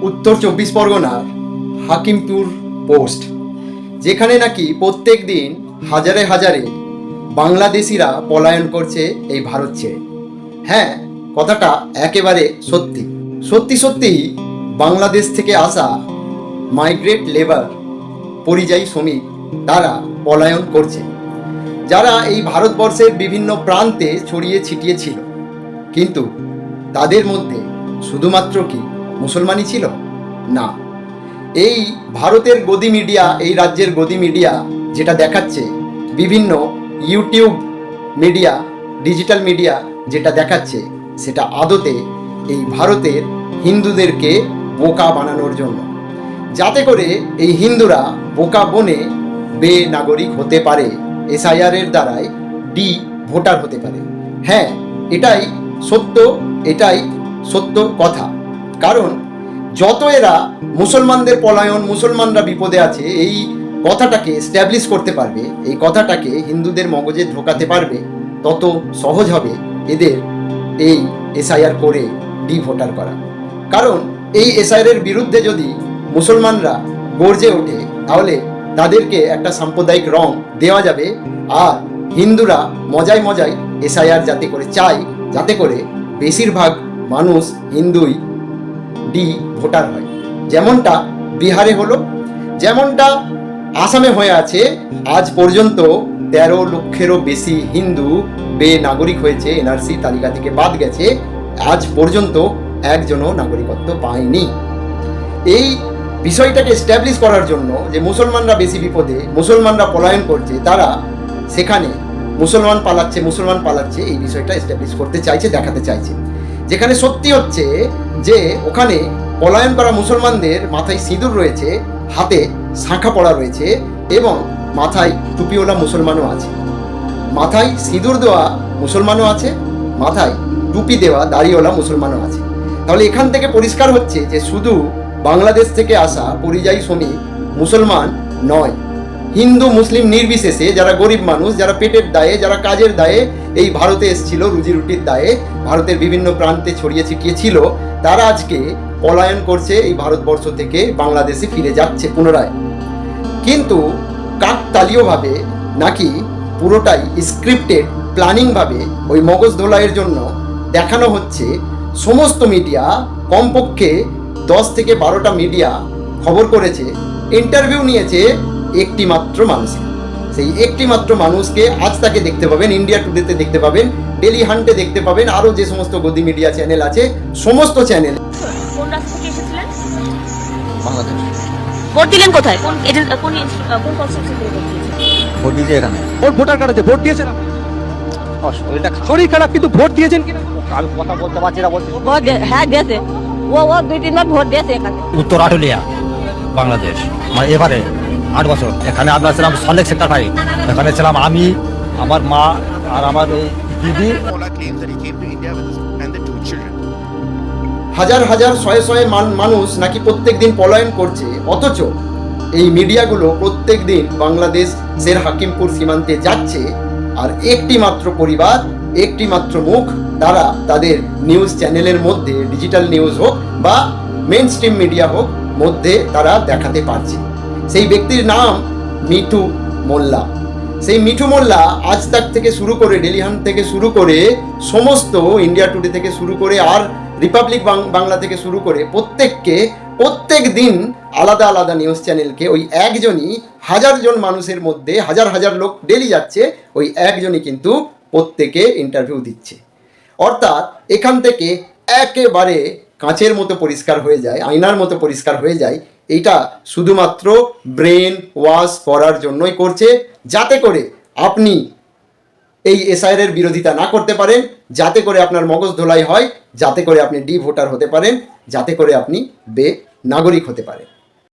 উত্তর 24 পরগনার হাকিমপুর পোস্ট, যেখানে নাকি প্রত্যেক দিন হাজারে হাজারে বাংলাদেশিরা পলায়ন করছে এই ভারত ছেড়ে। হ্যাঁ, কথাটা একেবারে সত্যি। সত্যি সত্যিই বাংলাদেশ থেকে আসা মাইগ্রেট লেবার, পরিযায়ী শ্রমিক, তারা পলায়ন করছে, যারা এই ভারতবর্ষের বিভিন্ন প্রান্তে ছড়িয়ে ছিটিয়ে ছিল। কিন্তু তাদের মধ্যে শুধুমাত্র কি মুসলমানই ছিল? না, এই ভারতের গদি মিডিয়া, এই রাজ্যের গদি মিডিয়া যেটা দেখাচ্ছে, বিভিন্ন ইউটিউব মিডিয়া, ডিজিটাল মিডিয়া যেটা দেখাচ্ছে, সেটা আদতে এই ভারতের হিন্দুদেরকে বোকা বানানোর জন্য, যাতে করে এই হিন্দুরা বোকা বনে বেনাগরিক হতে পারে, এসআইআরের দ্বারাই ডি ভোটার হতে পারে। হ্যাঁ, এটাই সত্য, এটাই সত্য কথা। কারণ যত এরা মুসলমানদের পলায়ন, মুসলমানরা বিপদে আছে, এই কথাটাকে স্ট্যাবলিশ করতে পারবে, এই কথাটাকে হিন্দুদের মগজে ঢোকাতে পারবে, তত সহজ হবে এদের এই এসআইআর করে ডি ভোটার করা। কারণ এই এসআইআরের বিরুদ্ধে যদি মুসলমানরা গর্জে ওঠে, তাহলে তাদেরকে একটা সাম্প্রদায়িক রং দেওয়া যাবে, আর হিন্দুরা মজায় মজায় এসআইআর যাতে করে চায়, যাতে করে বেশিরভাগ মানুষ হিন্দুই ডি ভোটার হয়। যেমনটা বিহারে হলো, যেমনটা আসামে হয়ে আছে। আজ পর্যন্ত 13 লক্ষেরও বেশি হিন্দু বেনাগরিক হয়েছে, এনআরসি তালিকা থেকে বাদ গেছে, আজ পর্যন্ত একজনও নাগরিকত্ব পায়নি। এই বিষয়টাকে এস্টাবলিশ করার জন্য যে মুসলমানরা বেশি বিপদে, মুসলমানরা পলায়ন করছে, তারা সেখানে মুসলমান পালাচ্ছে, এই বিষয়টা এস্টাবলিশ করতে চাইছে, দেখাতে চাইছে। যেখানে সত্যি হচ্ছে যে ওখানে পলায়ন করা মুসলমানদের মাথায় সিঁদুর রয়েছে, হাতে শাঁখা পড়া রয়েছে, এবং মাথায় টুপিওয়ালা মুসলমানও আছে, মাথায় সিঁদুর দেওয়া মুসলমানও আছে, মাথায় টুপি দেওয়া দাড়িওয়ালা মুসলমানও আছে। তাহলে এখান থেকে পরিষ্কার হচ্ছে যে শুধু বাংলাদেশ থেকে আসা পরিযায়ী শ্রমিক মুসলমান নয়, হিন্দু মুসলিম নির্বিশেষে যারা গরিব মানুষ, যারা পেটের দায়ে, যারা কাজের দায়ে এই ভারতে এসেছিল, রুজি রুটির দায়ে ভারতের বিভিন্ন প্রান্তে ছড়িয়ে ছিটিয়ে ছিল, তারা আজকে পলায়ন করছে, এই ভারতবর্ষ থেকে বাংলাদেশে ফিরে যাচ্ছে পুনরায়। কিন্তু কাকতালীয়ভাবে নাকি পুরোটাই স্ক্রিপ্টেড, প্ল্যানিংভাবে ওই মগজ ধোলাইয়ের জন্য দেখানো হচ্ছে। সমস্ত মিডিয়া, কমপক্ষে 10 থেকে 12টা মিডিয়া খবর করেছে, ইন্টারভিউ নিয়েছে একটি মাত্র মানুষকে। সেই একটি মাত্র মানুষকে আজ তাকে দেখতে পাবেন, ইন্ডিয়া টুডেতে দেখতে পাবেন, ডেলি হান্টে দেখতে পাবেন, আরও যে সমস্ত গদি মিডিয়া চ্যানেল আছে, সমস্ত চ্যানেল। কোন রাস্তা থেকে এসেছিলেন? বাংলাদেশ। ভোট দিলেন কোথায়? কোন কনস্টিটিউশন থেকে ভোট দিয়েছেন? ভোট দিয়েছে এখানে। ওর ভোটার কার্ড আছে, ভোট দিয়েছেন? শরীরটা শরীর খারাপ কিন্তু ভোট দিয়েছেন কিনা? আমি কথা বলতে পারছি না, বলছি হ্যাঁ দিয়েছে, ও 2-3 বার ভোট দিয়েছে এখানে। উত্তর আটলিয়া, বাংলাদেশ। মানে এবারে 8 বছর এখানে আমরা ছিলাম সল্লেক সেক্টর 5। এখানে ছিলাম আমি, আমার মা আর আমার এই দিদি। হাজার হাজার শয়ে শয়ে মানুষ নাকি প্রত্যেক দিন পলায়ন করছে, অথচ এই মিডিয়াগুলো প্রত্যেক দিন বাংলাদেশের হাকিমপুর সীমান্তে যাচ্ছে, আর একটি মাত্র পরিবার, একটি মাত্র মুখ তারা তাদের নিউজ চ্যানেলের মধ্যে, ডিজিটাল নিউজ হোক বা মেইন স্ট্রিম মিডিয়া হোক, মধ্যে তারা দেখাতে পারছে। সেই ব্যক্তির নাম মিঠু মোল্লা। সেই মিঠু মোল্লা আজ তাক থেকে শুরু করে, ডেলি হান্ট থেকে শুরু করে, সমস্ত ইন্ডিয়া টুডে থেকে শুরু করে, আর রিপাবলিক বাংলা থেকে শুরু করে, প্রত্যেক দিন আলাদা আলাদা নিউজ চ্যানেলকে ওই একজনই, হাজারজন মানুষের মধ্যে হাজার হাজার লোক ডেলি যাচ্ছে, ওই একজনই কিন্তু প্রত্যেকে ইন্টারভিউ দিচ্ছে। অর্থাৎ এখান থেকে একেবারে কাঁচের মতো পরিষ্কার হয়ে যায়, আয়নার মতো পরিষ্কার হয়ে যায়, এইটা শুধুমাত্র ব্রেন ওয়াশ করার জন্যই করছে, যাতে করে আপনি এই এসআইআরের বিরোধিতা না করতে পারেন, যাতে করে আপনার মগজ ধোলাই হয়, যাতে করে আপনি ডি ভোটার হতে পারেন, যাতে করে আপনি নাগরিক হতে পারেন।